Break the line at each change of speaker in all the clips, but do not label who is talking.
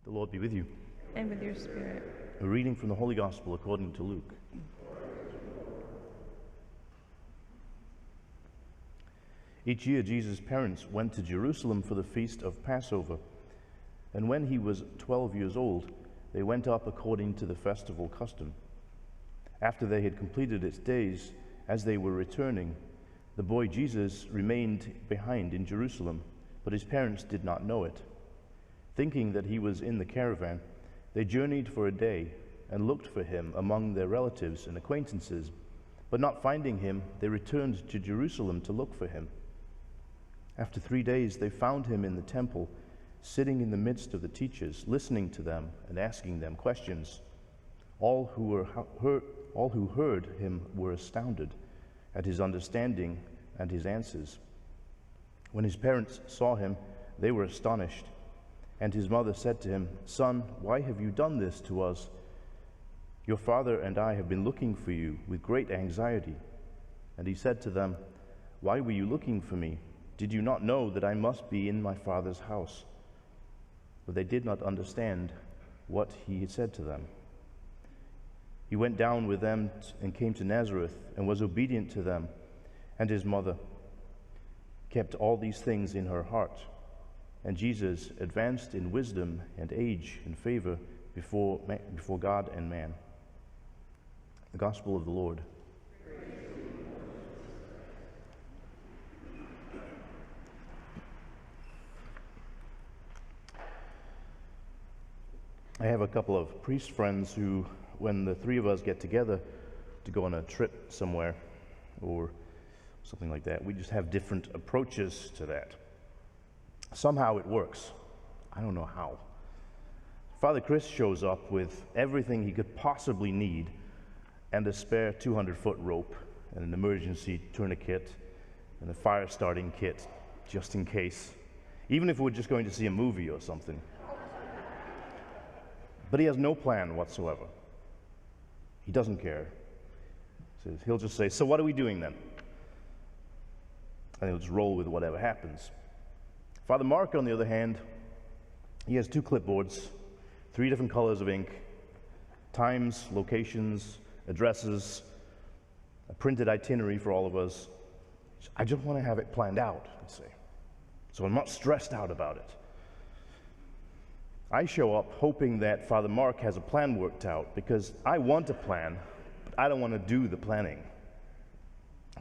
The Lord be with you.
And with your spirit.
A reading from the Holy Gospel according to Luke. Each year Jesus' parents went to Jerusalem for the feast of Passover. And when he was 12 years old, they went up according to the festival custom. After they had completed its days, as they were returning, the boy Jesus remained behind in Jerusalem, but his parents did not know it. Thinking that he was in the caravan, they journeyed for a day and looked for him among their relatives and acquaintances. But not finding him, they returned to Jerusalem to look for him. After 3 days, they found him in the temple, sitting in the midst of the teachers, listening to them and asking them questions. All who heard him were astounded at his understanding and his answers. When his parents saw him, they were astonished. And his mother said to him, "Son, why have you done this to us? Your father and I have been looking for you with great anxiety." And he said to them, "Why were you looking for me? Did you not know that I must be in my father's house?" But they did not understand what he had said to them. He went down with them and came to Nazareth and was obedient to them. And his mother kept all these things in her heart. And Jesus advanced in wisdom and age and favor before God and man. The Gospel of the Lord. I have a couple of priest friends who, when the three of us get together to go on a trip somewhere or something like that, we just have different approaches to that. Somehow it works. I don't know how. Father Chris shows up with everything he could possibly need and a spare 200-foot rope and an emergency tourniquet and a fire starting kit just in case, even if we're just going to see a movie or something. But he has no plan whatsoever. He doesn't care. So he'll just say, "So what are we doing then?" And he'll just roll with whatever happens. Father Mark, on the other hand, he has 2 clipboards, 3 different colors of ink, times, locations, addresses, a printed itinerary for all of us. I just want to have it planned out, I'd say. So I'm not stressed out about it. I show up hoping that Father Mark has a plan worked out because I want a plan, but I don't want to do the planning.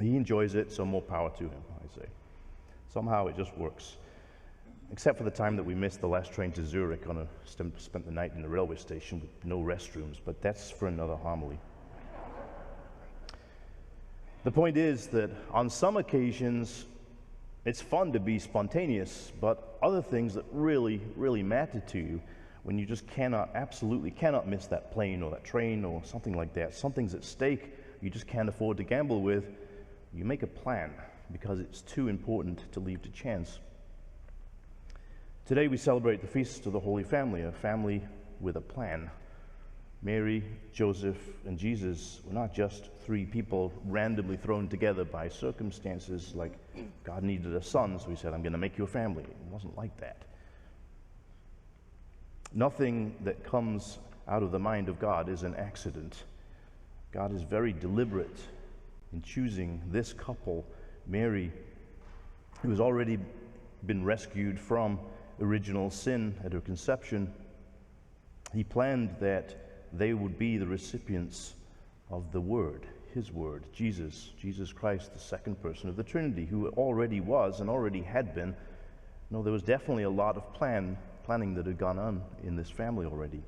He enjoys it, so more power to him, I say. Somehow it just works. Except for the time that we missed the last train to Zurich spent the night in the railway station with no restrooms, but that's for another homily. The point is that on some occasions, it's fun to be spontaneous, but other things that really, really matter to you, when you just absolutely cannot miss that plane or that train or something like that, something's at stake you just can't afford to gamble with, you make a plan because it's too important to leave to chance. Today we celebrate the Feast of the Holy Family, a family with a plan. Mary, Joseph, and Jesus were not just 3 people randomly thrown together by circumstances like God needed a son, so he said, "I'm going to make you a family." It wasn't like that. Nothing that comes out of the mind of God is an accident. God is very deliberate in choosing this couple, Mary, who has already been rescued from original sin at her conception. He planned that they would be the recipients of the Word, His Word, Jesus Christ, the second person of the Trinity, who already was and already had been. No, there was definitely a lot of planning that had gone on in this family already.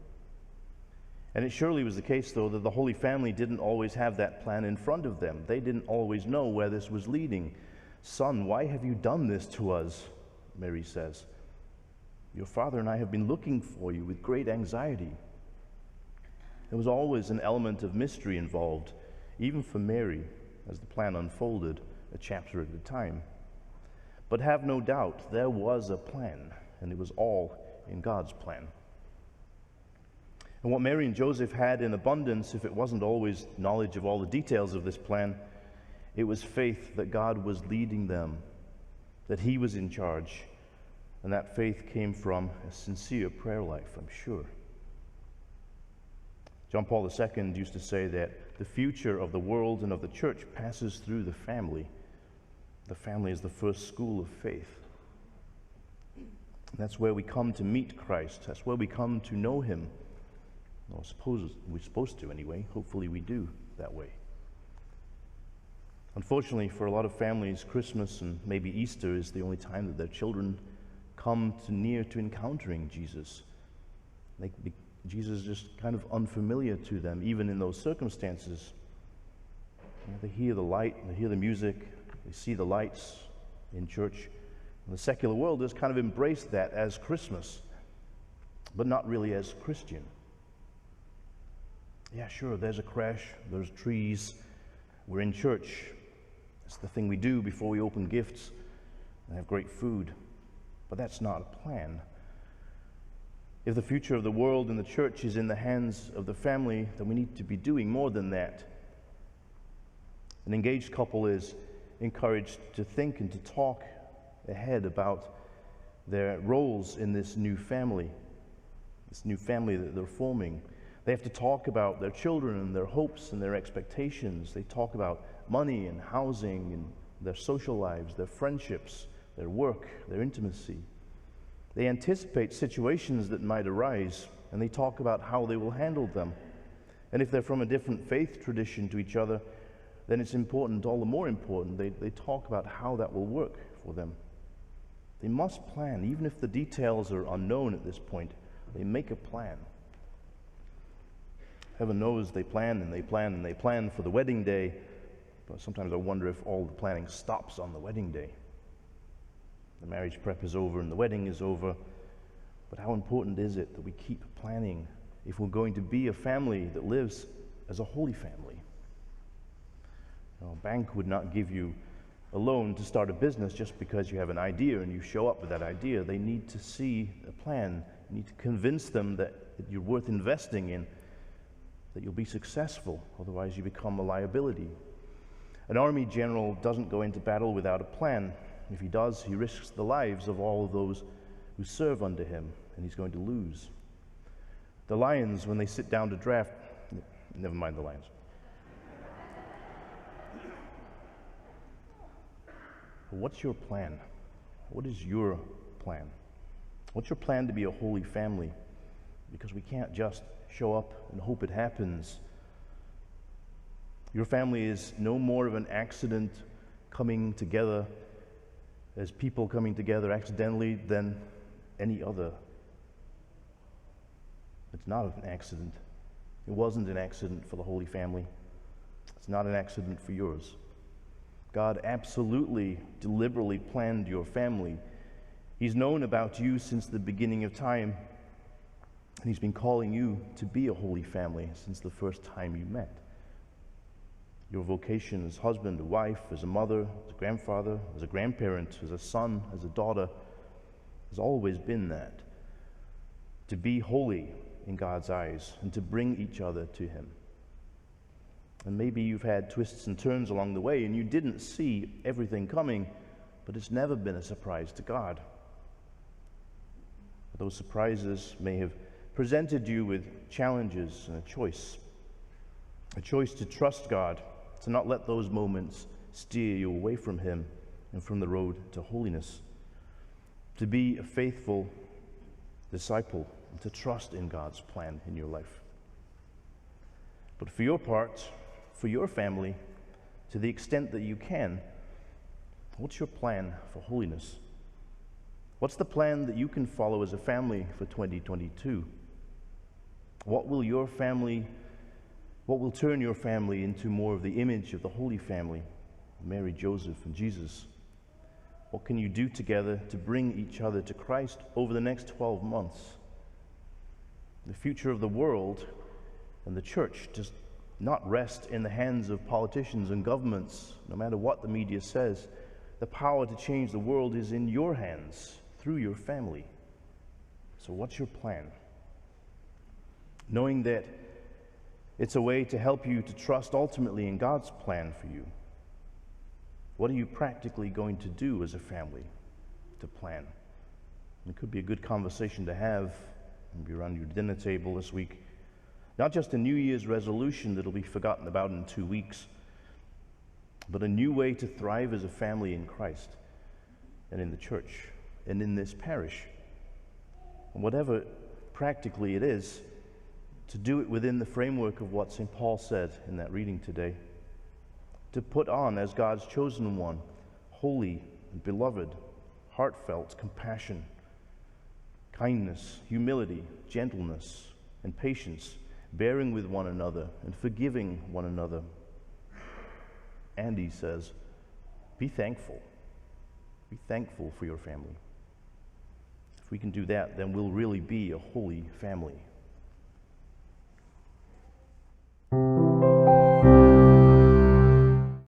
And it surely was the case, though, that the Holy Family didn't always have that plan in front of them. They didn't always know where this was leading. "Son, why have you done this to us?" Mary says. "Your father and I have been looking for you with great anxiety." There was always an element of mystery involved, even for Mary, as the plan unfolded a chapter at a time. But have no doubt, there was a plan, and it was all in God's plan. And what Mary and Joseph had in abundance, if it wasn't always knowledge of all the details of this plan, it was faith that God was leading them, that He was in charge, And that faith came from a sincere prayer life, I'm sure. John Paul II used to say that the future of the world and of the church passes through the family. The family is the first school of faith. That's where we come to meet Christ. That's where we come to know him. Well, I suppose we're supposed to anyway. Hopefully we do that way. Unfortunately, for a lot of families, Christmas and maybe Easter is the only time that their children come near to encountering Jesus. Jesus is just kind of unfamiliar to them, even in those circumstances. They hear the light, they hear the music, they see the lights in church. And the secular world has kind of embraced that as Christmas, but not really as Christian. Yeah, sure, there's a creche, there's trees, we're in church. It's the thing we do before we open gifts and have great food. But that's not a plan. If the future of the world and the church is in the hands of the family, then we need to be doing more than that. An engaged couple is encouraged to think and to talk ahead about their roles in this new family that they're forming. They have to talk about their children and their hopes and their expectations. They talk about money and housing and their social lives, their friendships, their work, their intimacy. They anticipate situations that might arise, and they talk about how they will handle them. And if they're from a different faith tradition to each other, then it's important, all the more important, they talk about how that will work for them. They must plan, even if the details are unknown at this point. They make a plan. Heaven knows they plan and they plan and they plan for the wedding day, but sometimes I wonder if all the planning stops on the wedding day. The marriage prep is over and the wedding is over, but how important is it that we keep planning if we're going to be a family that lives as a holy family? A bank would not give you a loan to start a business just because you have an idea and you show up with that idea. They need to see a plan. You need to convince them that you're worth investing in, that you'll be successful, otherwise you become a liability. An army general doesn't go into battle without a plan. If he does, he risks the lives of all of those who serve under him, and he's going to lose. The lions, when they sit down to draft, never mind the lions. What's your plan? What is your plan? What's your plan to be a holy family? Because we can't just show up and hope it happens. Your family is no more of an accident coming together as people coming together accidentally than any other. It's not an accident. It wasn't an accident for the Holy Family. It's not an accident for yours. God absolutely, deliberately planned your family. He's known about you since the beginning of time, and He's been calling you to be a holy family since the first time you met. Your vocation as husband, a wife, as a mother, as a grandfather, as a grandparent, as a son, as a daughter, has always been that. To be holy in God's eyes and to bring each other to Him. And maybe you've had twists and turns along the way and you didn't see everything coming, but it's never been a surprise to God. Those surprises may have presented you with challenges and a choice to trust God, to not let those moments steer you away from Him and from the road to holiness, to be a faithful disciple and to trust in God's plan in your life. But for your part, for your family, to the extent that you can, what's your plan for holiness? What's the plan that you can follow as a family for 2022? What will turn your family into more of the image of the Holy Family, Mary, Joseph, and Jesus? What can you do together to bring each other to Christ over the next 12 months? The future of the world and the church does not rest in the hands of politicians and governments, no matter what the media says. The power to change the world is in your hands, through your family. So what's your plan? Knowing that it's a way to help you to trust ultimately in God's plan for you. What are you practically going to do as a family to plan? It could be a good conversation to have, maybe around your dinner table this week. Not just a New Year's resolution that'll be forgotten about in 2 weeks, but a new way to thrive as a family in Christ and in the church and in this parish. And whatever practically it is, to do it within the framework of what St. Paul said in that reading today. To put on as God's chosen one, holy and beloved, heartfelt compassion, kindness, humility, gentleness, and patience, bearing with one another and forgiving one another. And he says, be thankful. Be thankful for your family. If we can do that, then we'll really be a holy family.